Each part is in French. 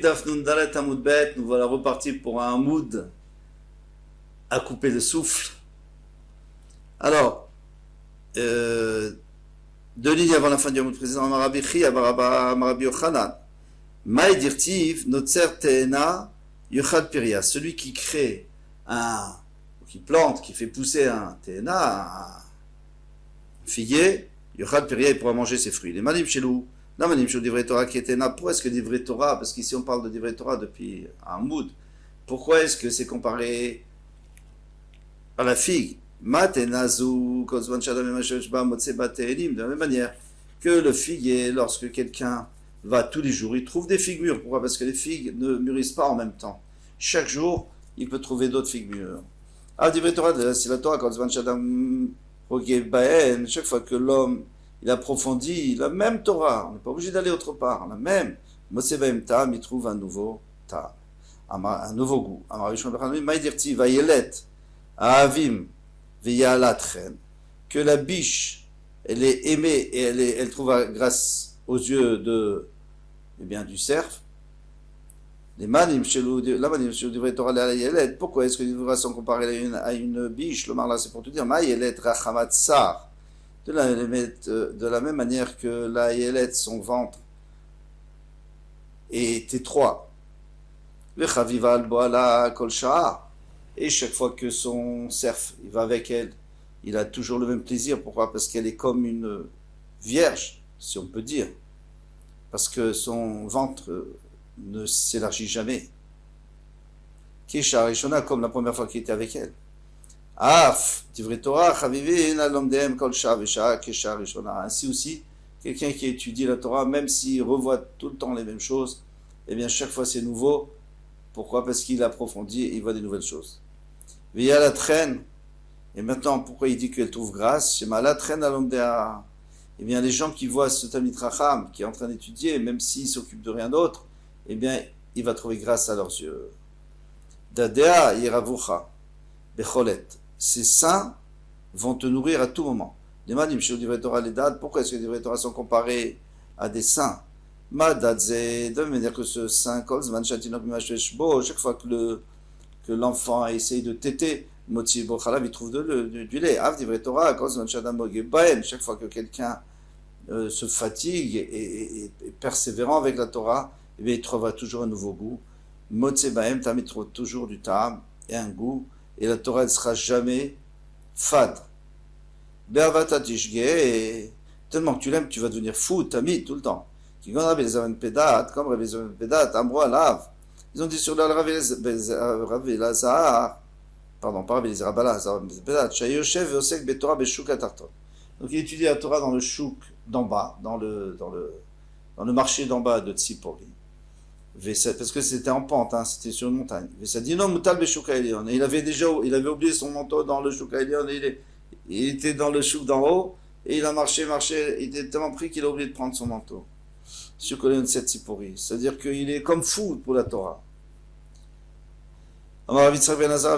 Daf Nun Dalet Amud Bet, nous voilà repartis pour un Hamoud à couper le souffle. Alors, deux lignes avant la fin du Hamoud précédent, Amarabi Chi, Amarabi Yochanan. Maï dirtiv, Notzer Teena, Yochad Piria. Celui qui crée qui plante, qui fait pousser un Teena, un figuier, Yochad Piria, il pourra manger ses fruits. Les Manim Shelou. Non, mais je divrei Torah qui était là. Pourquoi est-ce que divrei Torah? Parce qu'ici on parle de divrei Torah depuis un mood. Pourquoi est-ce que c'est comparé à la figue? De la même manière que le figuier, lorsque quelqu'un va tous les jours, il trouve des figues mûres. Pourquoi? Parce que les figues ne mûrissent pas en même temps. Chaque jour, il peut trouver d'autres figues mûres. Ah, divrei Torah, c'est la Torah, chaque fois que l'homme il approfondit la même Torah. On n'est pas obligé d'aller autre part. La même. Moshe Bahem Tam, il trouve un nouveau Tam. Un nouveau goût. Que la biche, elle est aimée et elle trouve grâce aux yeux du cerf. Les manim chelou, la manim chelou devrait Torah la yelet. Pourquoi est-ce que les Torah sont comparés à une biche? Le marla, c'est pour te dire, ma yelet rachamat sar. De la même manière que la Yelet, son ventre, est étroit. Et chaque fois que son cerf il va avec elle, il a toujours le même plaisir. Pourquoi? Parce qu'elle est comme une vierge, si on peut dire. Parce que son ventre ne s'élargit jamais. Kesha Rishona, comme la première fois qu'il était avec elle. Ainsi aussi, quelqu'un qui étudie la Torah, même s'il revoit tout le temps les mêmes choses, eh bien chaque fois c'est nouveau. Pourquoi? Parce qu'il approfondit et il voit des nouvelles choses. Et maintenant, pourquoi il dit qu'elle trouve grâce? Eh bien les gens qui voient ce Talmid Chacham qui est en train d'étudier, même s'il s'occupe de rien d'autre, eh bien il va trouver grâce à leurs yeux. Dadea yiravucha becholet. Ces saints vont te nourrir à tout moment. Pourquoi est-ce que les divrei Torah sont comparés à des saints? De même manière que ce saint, chaque fois que l'enfant essaye de téter, il trouve du lait. Chaque fois que quelqu'un se fatigue et est persévérant avec la Torah, eh bien, il trouvera toujours un nouveau goût. Il trouve toujours du ta'am et un goût. Et la Torah ne sera jamais fade. Tellement que tu l'aimes, tu vas devenir fou, tamid, tout le temps. Comme Rabbi Pedat, Amro Alav. Ils ont dit sur le Rav Elazar, pardon, pas Rabbi Elazar, Rabbi Pedat, Shayoshev Osek Betorah Beshuk Atarton. Donc il étudie la Torah dans le chouk d'en bas, dans le marché d'en bas de Tzipori. Parce que c'était en pente, c'était sur une montagne. Et il avait oublié son manteau dans le chouk Elion, il était dans le chouk d'en haut, et il a marché, il était tellement pris qu'il a oublié de prendre son manteau. C'est-à-dire qu'il est comme fou pour la Torah. Ben Azar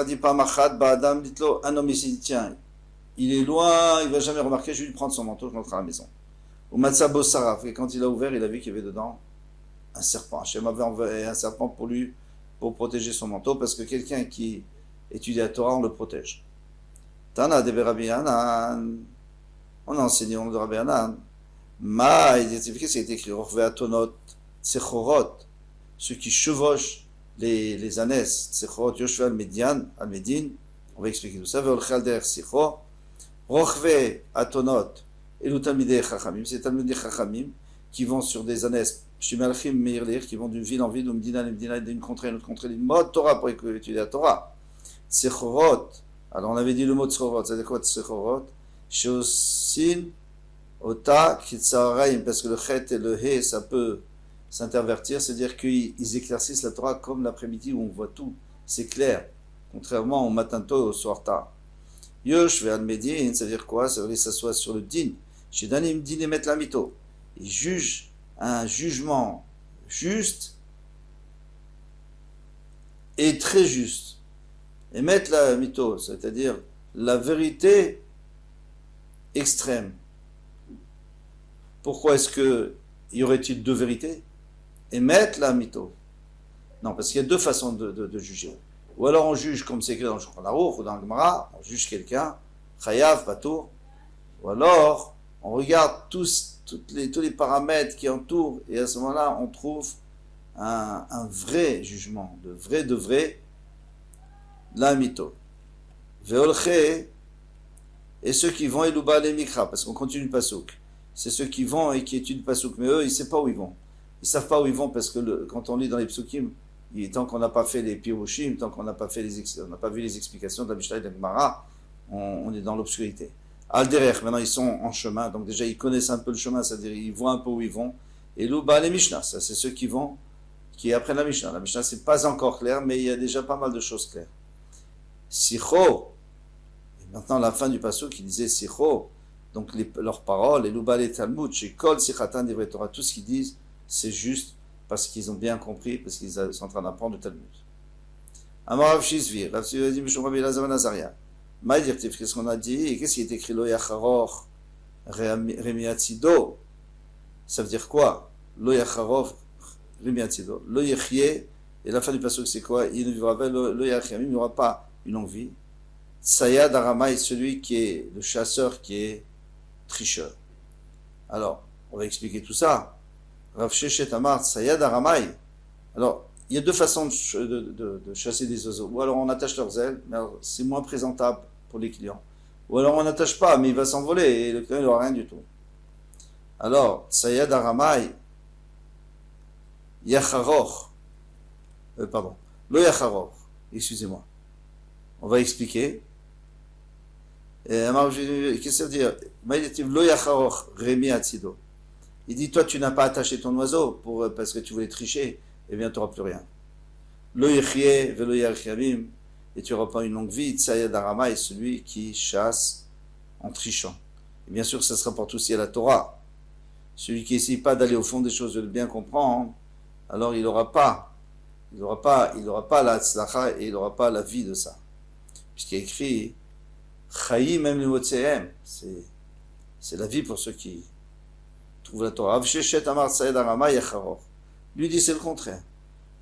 dit pas Machat, Ba'adam, dites-le, un homme ici, tiens, il est loin, il ne va jamais remarquer, je vais lui prendre son manteau, je rentre à la maison. Ou Matzabo Saraf, et quand il a ouvert, il a vu qu'il y avait dedans un serpent. Hachem avait envoyé un serpent pour protéger son manteau, parce que quelqu'un qui étudie la Torah, on le protège. Tana de Rabbi Hanan, on a enseigné de Rabbi Hanan. Ma, il est c'est écrit Rochve Atonot, Tsechorot, ceux qui chevauchent les ânesses, Tsechorot, Yoshua al-Medin, on va expliquer tout ça, Veolchal der Sicho, Rochve Atonot, et le Talmidei Chachamim, c'est Talmidei Chachamim qui vont sur des ânesses, Shimalchim Meirlir, qui vont d'une ville en ville, d'une contrée à une autre contrée, d'une mode Torah pour étudier la Torah. Tsechorot, alors on avait dit le mot Tsechorot, c'est quoi Tsechorot? Sheosin, Ota, Kitsaraim, parce que le chet et le he, ça peut s'intervertir, c'est-à-dire qu'ils éclaircissent la Torah comme l'après-midi où on voit tout, c'est clair, contrairement au matin tôt et au soir tard. Yosh ve al-Medin, c'est-à-dire quoi? Ça veut dire s'asseoir sur le din. Chez Danim, din et mettre la mito. Ils jugent un jugement juste et très juste. Et mettre la mito, c'est-à-dire la vérité extrême. Pourquoi est-ce que y aurait-il deux vérités? Emet la mito. Non, parce qu'il y a deux façons de juger. Ou alors on juge comme c'est écrit dans le Shulchan Aruch ou dans le Gemara, on juge quelqu'un, chayav, patour. Ou alors on regarde tous les paramètres qui entourent et à ce moment-là on trouve un vrai jugement, de vrai, la mito. Veolche, et ceux qui vont eluba les mikra, parce qu'on continue le pasouk. C'est ceux qui vont et qui étudient le pasouk, mais eux ils ne savent pas où ils vont. Ils ne savent pas où ils vont parce que quand on lit dans les psukim, tant qu'on n'a pas fait les pirushim, tant qu'on n'a pas vu les explications de la Mishnah et de la Gemara, on est dans l'obscurité. Al-Derech, maintenant ils sont en chemin, donc déjà ils connaissent un peu le chemin, c'est-à-dire ils voient un peu où ils vont. Et l'Uba, les Mishnah, ça c'est ceux qui apprennent la Mishnah. La Mishnah c'est pas encore clair, mais il y a déjà pas mal de choses claires. Sicho, et maintenant la fin du passage qui disait Sicho, donc leurs paroles, et l'Uba, les Talmud, chez Kol, Sichatan, Divrei Torah, tout ce qu'ils disent, c'est juste parce qu'ils ont bien compris, parce qu'ils sont en train d'apprendre le Talmud. Amar Rav Shizvi, Rav Shizvi a dit Mishum Rabbi Elazar ben Azaria. Maïdirtif, qu'est-ce qu'on a dit? Et qu'est-ce qui est écrit Lo Yacharor Remiatzido? Ça veut dire quoi? Lo Yacharor Remiatzido. Lo Yechye, et la fin du passage c'est quoi? Il ne vivra pas, Lo Yachim, il n'aura pas une longue vie. Tsayad Aramai, celui qui est le chasseur, qui est tricheur. Alors, on va expliquer tout ça. Rav Sheshet Amar, Tsayad Aramai. Alors, il y a deux façons de chasser des oiseaux. Ou alors on attache leurs ailes, mais c'est moins présentable pour les clients. Ou alors on n'attache pas, mais il va s'envoler et le client n'aura rien du tout. Alors, Tsayad Aramai, Yacharor, pardon, Lo Yacharor, excusez-moi. On va expliquer. Qu'est-ce que ça veut dire? Lo Yacharor, Remi Atzido. Il dit, toi tu n'as pas attaché ton oiseau parce que tu voulais tricher. Eh bien, tu n'auras plus rien. Lo yechye velo yarchamim, et tu n'auras pas une longue vie. Tsayad Arama est celui qui chasse en trichant. Et bien sûr, ça se rapporte aussi à la Torah. Celui qui n'essaye pas d'aller au fond des choses, de le bien comprendre, alors il n'aura pas la tzlacha et il n'aura pas la vie de ça. Puisqu'il y a écrit, Chayi même le motsehem, c'est la vie pour ceux qui trouvent la Torah. Avsheshet amar Tsayad Arama yacharor. Lui dit c'est le contraire.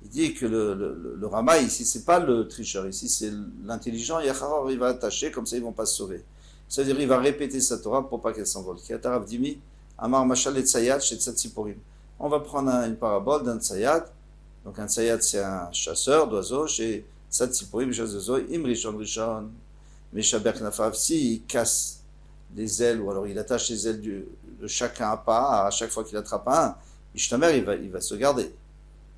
Il dit que le Rama ici, c'est pas le tricheur, ici c'est l'intelligent, Yacharor, il va attacher, comme ça ils vont pas se sauver. C'est-à-dire il va répéter sa Torah pour pas qu'elle s'envole. Kiatarav dimi, Amar Mashal et Tsayat, chez Tsatsiporim. On va prendre une parabole d'un Tsayat. Donc un Tsayat c'est un chasseur d'oiseaux, chez Tsatsiporim, chasse d'oiseaux, Im Rishon Rishon, Meshaber Knafav, si il casse les ailes, ou alors il attache les ailes de chacun à pas, à chaque fois qu'il attrape un, Ishtamer, il va se garder.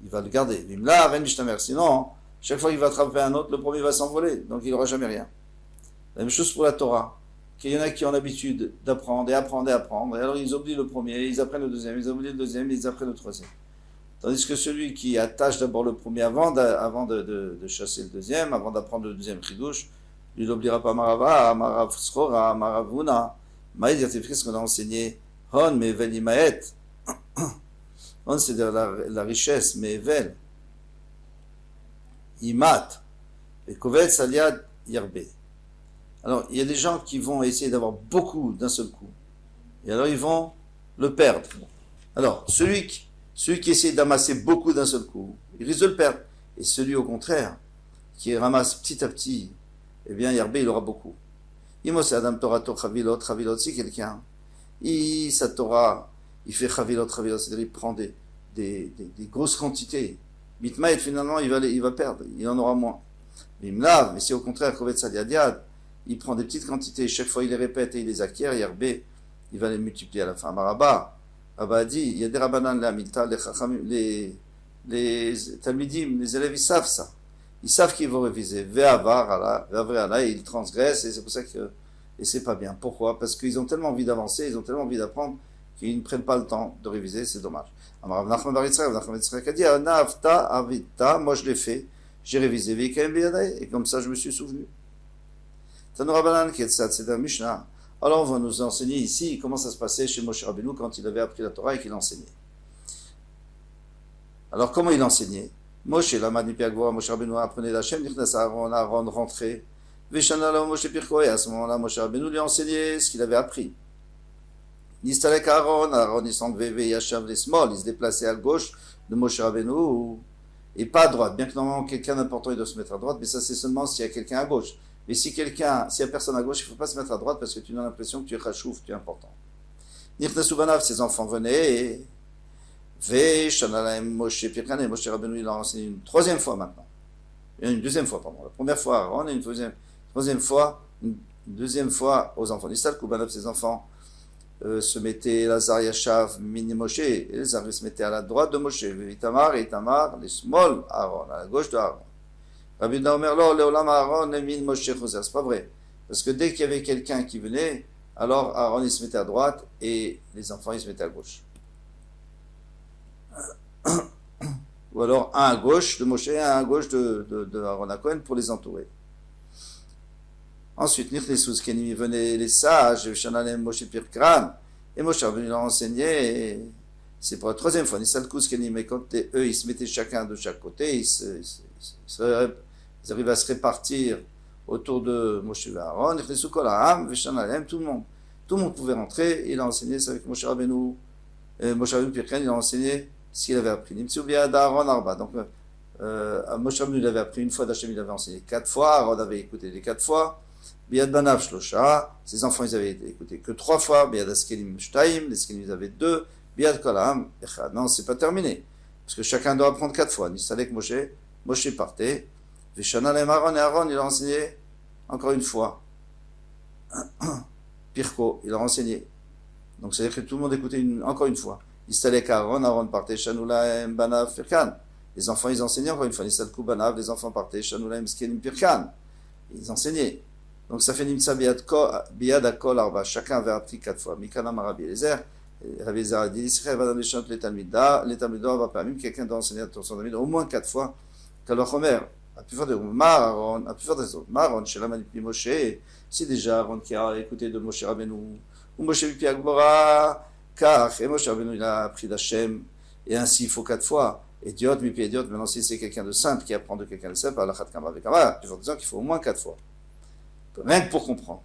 Il va le garder. Vimla, Ren Ishtamer. Sinon, chaque fois qu'il va attraper un autre, le premier va s'envoler. Donc il n'aura jamais rien. La même chose pour la Torah. Il y en a qui ont l'habitude d'apprendre et apprendre et apprendre. Et alors ils oublient le premier, ils apprennent le deuxième, ils oublient le deuxième, ils apprennent le troisième. Tandis que celui qui attache d'abord le premier avant de chasser le deuxième, avant d'apprendre le deuxième chidouche, il n'oubliera pas Marava, Marav Srora, Maravuna. Maïd, c'est ce qu'on a enseigné. Hon, mais Velimaet. C'est-à-dire la richesse, mais Evel, Imat, et Kovet Saliad Yerbe. Alors, il y a des gens qui vont essayer d'avoir beaucoup d'un seul coup. Et alors, ils vont le perdre. Alors, celui qui essaie d'amasser beaucoup d'un seul coup, il risque de le perdre. Et celui, au contraire, qui ramasse petit à petit, eh bien, Yerbe, il aura beaucoup. Imos Adam Torah Chavilot, c'est quelqu'un. Sa Torah, il fait chavilot, c'est-à-dire il prend des grosses quantités. Bitmaït, finalement, il va perdre, il en aura moins. Bimlav, mais si au contraire, Kovet Saliadiad, il prend des petites quantités, chaque fois il les répète et il les acquiert, Yerbe, il va les multiplier à la fin. Maraba, Abba a dit, il y a des rabbanan, les talmidim, les élèves, ils savent ça. Ils savent qu'ils vont réviser. Ve'avar, et ils transgressent, et c'est pour ça que, et c'est pas bien. Pourquoi? Parce qu'ils ont tellement envie d'avancer, ils ont tellement envie d'apprendre, qu'ils ne prennent pas le temps de réviser, c'est dommage. Amar Nachman bar Yitzchak a dit, Nafta avita, moi je l'ai fait, j'ai révisé, et comme ça je me suis souvenu. Tanoura Banan Ketsat, c'est un Mishnah. Alors on va nous enseigner ici comment ça se passait chez Moshe Rabbeinu quand il avait appris la Torah et qu'il enseignait. Alors comment il enseignait? Moshe, l'amad Nipiagvoa, Moshe Rabbeinu apprenait la Shem, Nichnas Aaron rentrait, Veshana la Moshe Pirko, et à ce moment-là Moshe Rabbeinu lui enseignait ce qu'il avait appris. Nistalek Aaron, Aaron il s'enlevait, Yashav les small, il se déplaçait à gauche de Moshe Rabbeinu, et pas à droite. Bien que normalement quelqu'un d'important il doit se mettre à droite, mais ça c'est seulement s'il y a quelqu'un à gauche. Mais s'il y a personne à gauche, il ne faut pas se mettre à droite parce que tu as l'impression que tu es chachouf, tu es important. Nichnasu banav, ses enfants venaient, Shanalaim Moshe Pirkan, et Moshe Rabbeinu il a enseigné une troisième fois maintenant. Une deuxième fois, pardon. La première fois à Aaron et une deuxième fois aux enfants. Nistal Kubanav, ses enfants se mettaient Lazar Yashav Mini Moshe, et les Arabes se mettaient à la droite de Moshe, Itamar et Itamar, les small Aaron, à la gauche de Aaron. Rabbi Omer lo Leolam Aaron Min Moshe Choser, c'est pas vrai. Parce que dès qu'il y avait quelqu'un qui venait, alors Aaron il se mettait à droite et les enfants ils se mettaient à gauche. Ou alors un à gauche de Moshe et un à gauche de Aaron à Cohen pour les entourer. Ensuite, Nichnesous Kenim venaient les sages, Shanalem Moshe Pirkran, et Moshe Rabbeinu leur enseignait, c'est pour la troisième fois, Nisalkous Kenim, et quand eux ils se mettaient chacun de chaque côté, ils arrivaient à se répartir autour de Moshe et Aaron, Nichnesous Kolaham, Shanalem, tout le monde pouvait rentrer, il a enseigné ça avec Moshe Rabbeinu, Moshe Rabbeinu Pirkran, il a enseigné ce qu'il avait appris. Nimtsu Biad Aaron Arba, donc Moshe Rabbeinu il avait appris une fois, d'Hachem il avait enseigné 4 fois, Aaron avait écouté les 4 fois, Biad Banav Shlosha, ses enfants ils avaient écouté que 3 fois, Biad Askelim Shtaim, les Askelim ils avaient 2, Biad Kolam, Echad. Non, c'est pas terminé, parce que chacun doit apprendre 4 fois. Nisalek Moshe partait, Veshanalem Aaron, et Aaron il a enseigné encore une fois. Pirko, il a enseigné. Donc c'est-à-dire que tout le monde écoutait encore une fois. Nisalek Aaron partait, Shanulaem Banav Pirkan. Les enfants ils enseignaient encore une fois. Nisalku Banav, les enfants partaient, Shanulaem Skelim Pirkan. Ils enseignaient. Donc ça fait Nimtsa Biad Akol Arba. Chacun avait appris 4 fois. Mikana Marabi Eliezer. Rabbi Eliezer a dit Israël va dans les chants les Talmida. Les Talmida va pas. Même quelqu'un doit enseigner à son Talmida au moins 4 fois. Kaloch Omer a pu faire des Aaron, a pu faire des autres. Aaron, chez la Manipi Moshe. C'est déjà Aaron qui a écouté de Moshe Rabbeinu. Ou Moshe Bipi Agbora. Car, et Moshe Rabbeinu il a appris d'Hachem. Et ainsi il faut 4 fois. Idiote, Bipi idiote. Maintenant si c'est quelqu'un de simple qui apprend de quelqu'un de simple, Allah Khat Kama Vekama. Il faut dire qu'il faut au moins 4 fois. Rien que pour comprendre.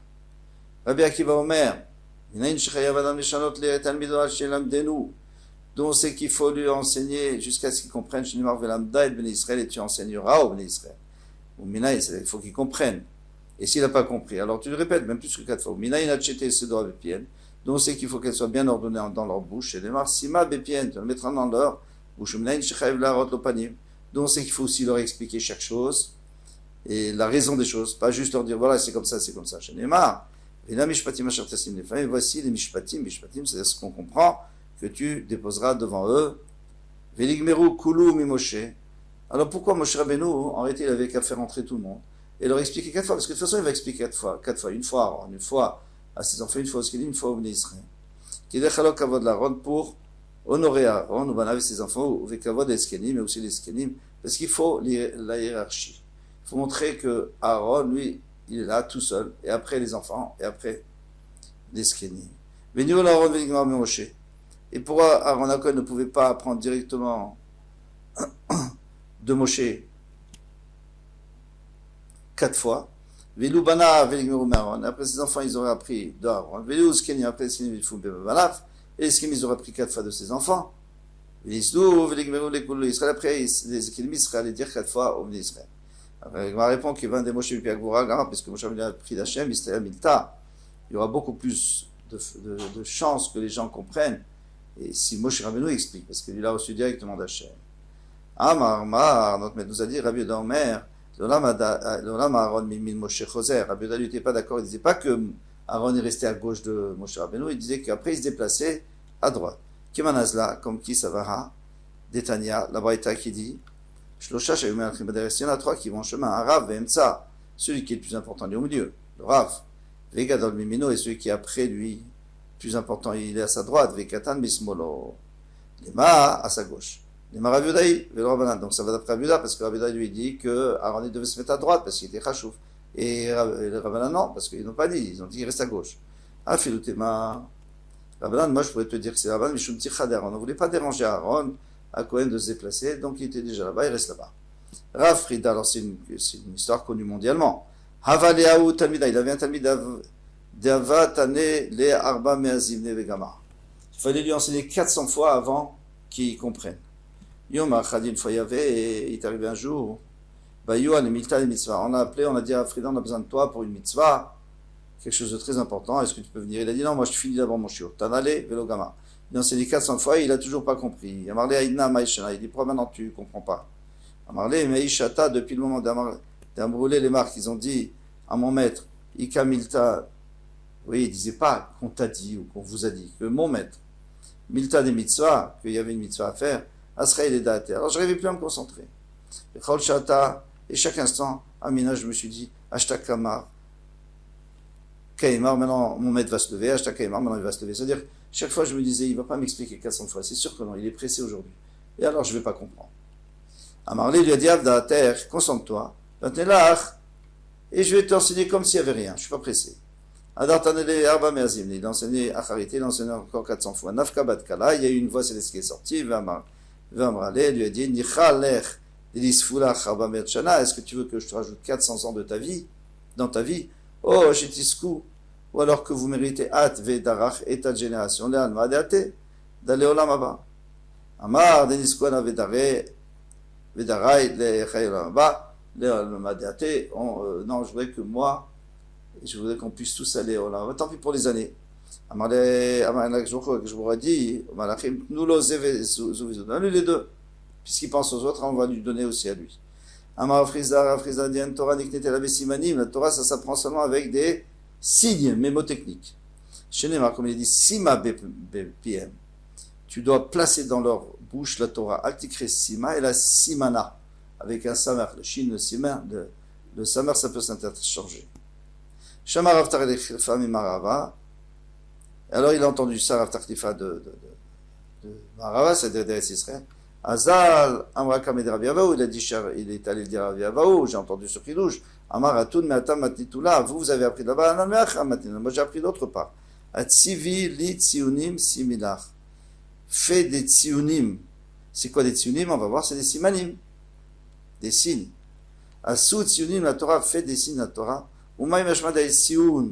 Rabbi Akiva Omer, donc c'est qu'il faut lui enseigner jusqu'à ce qu'il comprenne et tu enseigneras au Ben Israël. Il faut qu'il comprenne. Et s'il n'a pas compris, alors tu le répètes même plus que 4 fois. Donc c'est qu'il faut qu'elle soit bien ordonnée dans leur bouche. Et démarre Sima Bepien, tu le mettras dans leur bouche. Donc c'est qu'il faut aussi leur expliquer chaque chose. Et la raison des choses, pas juste leur dire voilà c'est comme ça, je n'ai marre. Et là mishpatim asher tasim lefanaim, voici les mishpatim, c'est-à-dire ce qu'on comprend que tu déposeras devant eux. Veligmeru kulu mi Moshe. Alors pourquoi Moshe Rabbeinu en réalité il avait qu'à faire entrer tout le monde et leur expliquer 4 fois, parce que de toute façon il va expliquer 4 fois, une fois à Aaron, une fois à ses enfants, une fois au Skelim, une fois au Bnei Israël. Kidech halok kavod l'Aaron pour honorer Aaron ou banav ses enfants ou vekavod eskelim, mais aussi les Skelim, parce qu'il faut la hiérarchie. Il faut montrer que Aaron, lui, il est là tout seul, et après les enfants, et après les Skenim. Venu Aaron Veligmar Moshe. Et pourquoi Aaron Akon ne pouvait pas apprendre directement de Moshe 4 fois? Velu Bana Veligmar Aaron. Après ses enfants, ils auraient appris de Aaron. Velu Skenim, après les Skenim, ils font Bebanaf. Et les Skenim, ils auraient appris 4 fois de ses enfants. Velisdou Veligmar Israël. Après, les Skenim, ils seraient allés dire 4 fois au Bnei Israël. Il m'a répondu qu'il va de Moshe Bipi Agbora, parce que Moshe a pris d'Hachem, il y aura beaucoup plus de chances que les gens comprennent. Et si Moshe Rabbeinu explique, parce qu'il a reçu directement d'Hachem. Notre maître nous a dit, Rabbi Yoda Omer, l'Olam Aaron Mimil Moshe Choser. Rabbi Yoda n'était pas d'accord, il ne disait pas que Aaron est resté à gauche de Moshe Rabbeinu, il disait qu'après il se déplaçait à droite. Kimanazla, comme qui Savara, Détania, la Braïta qui dit, il y en a 3 qui vont en chemin. Un Rav, Emtsa, celui qui est le plus important, il est au milieu. Le Rav, Vegadol Mimino, et celui qui est après lui, plus important, il est à sa droite. Vekatan Bismolo. Lema à sa gauche. Lema Rav Yodaï, Velo Rabanan. Donc ça va d'après Rav Yoda, parce que Rav Yoda lui dit que Aaron devait se mettre à droite, parce qu'il était Chachouf. Et Rabanan non, parce qu'ils n'ont pas dit, ils ont dit qu'il reste à gauche. Afilutema. Rabanan, moi je pourrais te dire que c'est Rabanan, mais je on ne voulait pas déranger Aaron à Cohen de se déplacer, donc il était déjà là-bas, il reste là-bas. Rav Frida, alors c'est une histoire connue mondialement. Havaleaou Talmida, il avait un Talmid d'Avatane le Arba Meazimne Vegama. Il fallait lui enseigner 400 fois avant qu'il comprenne. Yom Achad, une fois il y avait, et il est arrivé un jour, Bayou, les milta, les mitzvahs. On a appelé, on a dit à Frida, on a besoin de toi pour une mitzvah, quelque chose de très important, est-ce que tu peux venir? Il a dit non, moi je finis d'abord mon shiur. Tanale, velogama. Il a enseigné 400 fois et il a toujours pas compris. Il a marlé Aïdna, Maïshana. Il dit pourquoi maintenant tu comprends pas? Il a marlé Maïshata, depuis le moment d'Ambrûler les marques, ils ont dit à mon maître, Ika milta, oui, il disait pas qu'on t'a dit ou qu'on vous a dit, que mon maître, milta des mitzvahs, qu'il y avait une mitzvah à faire, Asra il est daté. Alors je n'arrivais plus à me concentrer. Et chaque instant, Amina, je me suis dit, Hashtag Kamar, Kaimar, maintenant mon maître va se lever, Hashtag Kaimar, maintenant il va se lever. C'est-à-dire, chaque fois je me disais, il va pas m'expliquer 400 fois, c'est sûr que non, il est pressé aujourd'hui. Et alors je vais pas comprendre. Amarli lui a dit, Avda, terre, concentre-toi, et je vais t'enseigner comme s'il n'y avait rien, je suis pas pressé. Adar Tanele Arba Meazim, il a enseigné Acharité, il a enseigné encore 400 fois. Nafka Batkala, il y a eu une voix céleste qui est sortie, Vamrale lui a dit, Nichalech, est-ce que tu veux que je te rajoute 400 ans de ta vie, dans ta vie? Oh, Shetisku, ou alors que vous méritez At Vedarach et ta génération, Le'alma Deate, d'aller au Lamaba. Amar, Deniskwana Vedarai, Le'chayolamba, Le'alma Deate, non, je voudrais que moi, je voudrais qu'on puisse tous aller au Lamaba, tant pis pour les années. Amar, je vous ai dit, Malachim, nous l'osez, donne-lui les deux. Puisqu'il pense aux autres, on va lui donner aussi à lui. Amar Friza Dian Torah Niknete la Simanim, la Torah ça s'apprend seulement avec des signes mémotechniques. Chez Neymar, comme il dit, Sima BPM, tu dois placer dans leur bouche la Torah, Altikre Sima et la Simana, avec un Samar, le Shin, le Sima, le Samar ça peut s'interchanger. Shamar Avtar Elifa Mimarava, alors il a entendu ça, Avtar Elifa de Marava, c'est d'Eretz Israël. Azal, Amraka Medrabiavaou, il a dit, il est allé le dire à Rabiavaou, j'ai entendu ce Kidouche. Amaratun, Meatam, Matitula, vous avez appris là-bas, moi j'ai appris d'autre part. Atsivi, li, tsiunim, similach. Fais des tsiunim. C'est quoi des tsiunim? On va voir, c'est des simanim. Des signes. Asu, tsiunim, la Torah, fait des signes, la Torah. Umaï, mashmada, tsiun.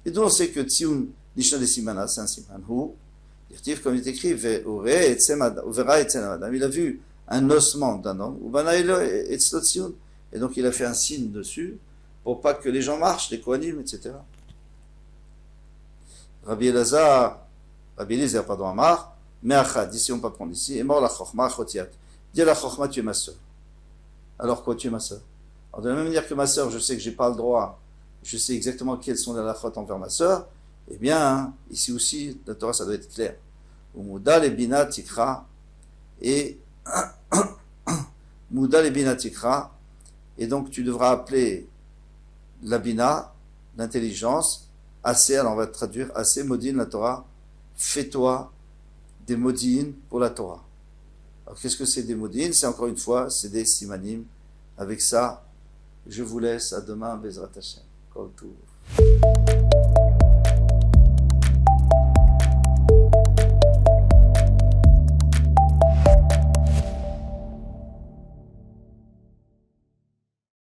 Et d'où on sait que tsiun, nishna des simana, c'est un siman. Où? Comme il est écrit, il a vu un ossement d'un homme, et donc il a fait un signe dessus, pour pas que les gens marchent, les kohanim, etc. Rabbi Eliezer, pardon, Amar, Meachad, ici on peut prendre ici, est mort la chokhma, chotiat. Dis à la chokhma, tu es ma soeur. Alors quoi, tu es ma soeur? Alors de la même manière que ma soeur, je sais que j'ai pas le droit, je sais exactement quelles sont les halachot envers ma soeur, eh bien, ici aussi, la Torah, ça doit être clair. Mouda le bina tikra, et Mouda le bina tikra, et donc tu devras appeler la bina, l'intelligence, assez, alors on va traduire, assez modine la Torah, fais-toi des modines pour la Torah. Alors qu'est-ce que c'est des modines? C'est encore une fois, c'est des simanim. Avec ça, je vous laisse, à demain, Bezrat Hashem. Kol Tov.